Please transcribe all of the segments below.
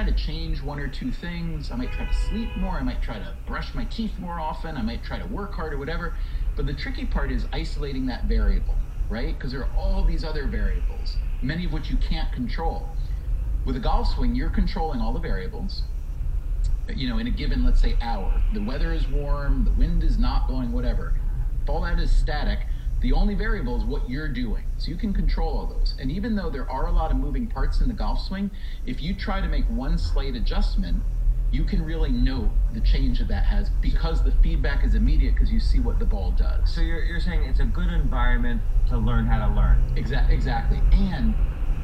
to change one or two things. I might try to sleep more. I might try to brush my teeth more often. I might try to work harder, whatever. But the tricky part is isolating that variable, right? Because there are all these other variables, many of which you can't control. With a golf swing, you're controlling all the variables, you know, in a given, let's say, hour. The weather is warm, the wind is not blowing, whatever. If all that is static, the only variable is what you're doing. So you can control all those. And even though there are a lot of moving parts in the golf swing, if you try to make one slight adjustment, you can really note the change that has, because the feedback is immediate because you see what the ball does. So you're saying it's a good environment to learn how to learn. Exactly. And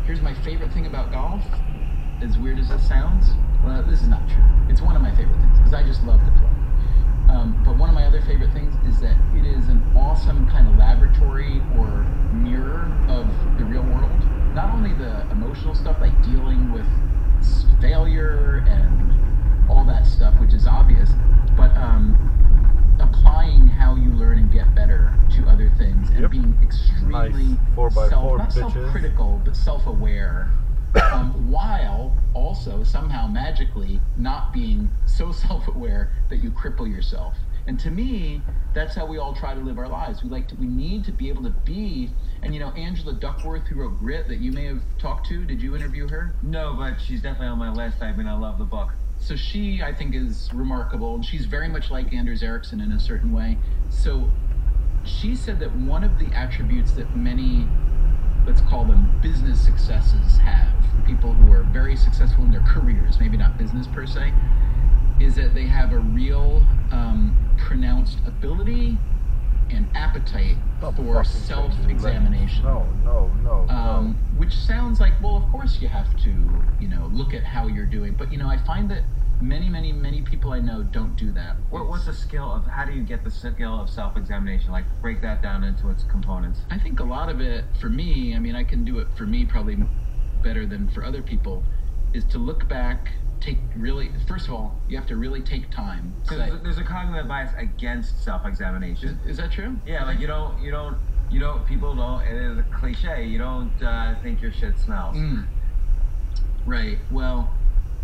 here's my favorite thing about golf. As weird as this sounds, well, this is not true. It's one of my favorite things because I just love to play. But one of my other favorite things is that it is an awesome kind of laboratory or mirror of the real world. Not only the emotional stuff like dealing with failure and all that stuff, which is obvious, but applying how you learn and get better to other things and being extremely not self-critical, but self-aware. While also somehow magically not being so self-aware that you cripple yourself. And to me, that's how we all try to live our lives. We need to be able to be, and you know, Angela Duckworth, who wrote Grit, that you may have talked to, did you interview her? No, but she's definitely on my list. I mean, I love the book. So she, I think, is remarkable, and she's very much like Anders Ericsson in a certain way. So she said that one of the attributes that many, let's call them business successes, have, people who are very successful in their careers, maybe not business per se, is that they have a real pronounced ability and appetite for self-examination. No. Which sounds like, well, of course you have to, you know, look at how you're doing. But, you know, I find that many people I know don't do that. What's the skill of, how do you get the skill of self-examination? Like, break that down into its components. I think a lot of it, for me, I mean, I can do it for me probably better than for other people, is to look back, first of all, you have to really take time. Because there's a cognitive bias against self-examination. Is that true? Yeah, like you don't, people don't, it is a cliche, you don't think your shit smells. Right, well,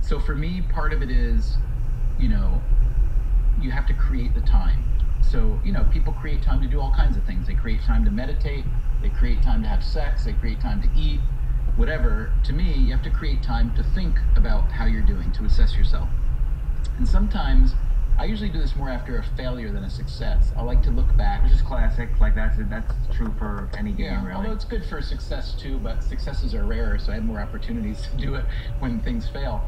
so for me, part of it is, you know, you have to create the time. So, you know, people create time to do all kinds of things. They create time to meditate, they create time to have sex, they create time to eat, whatever. To me, you have to create time to think about how you're doing, to assess yourself. And sometimes, I usually do this more after a failure than a success. I like to look back. Which is classic, like that's true for any game, really. Although it's good for success too, but successes are rarer, so I have more opportunities to do it when things fail.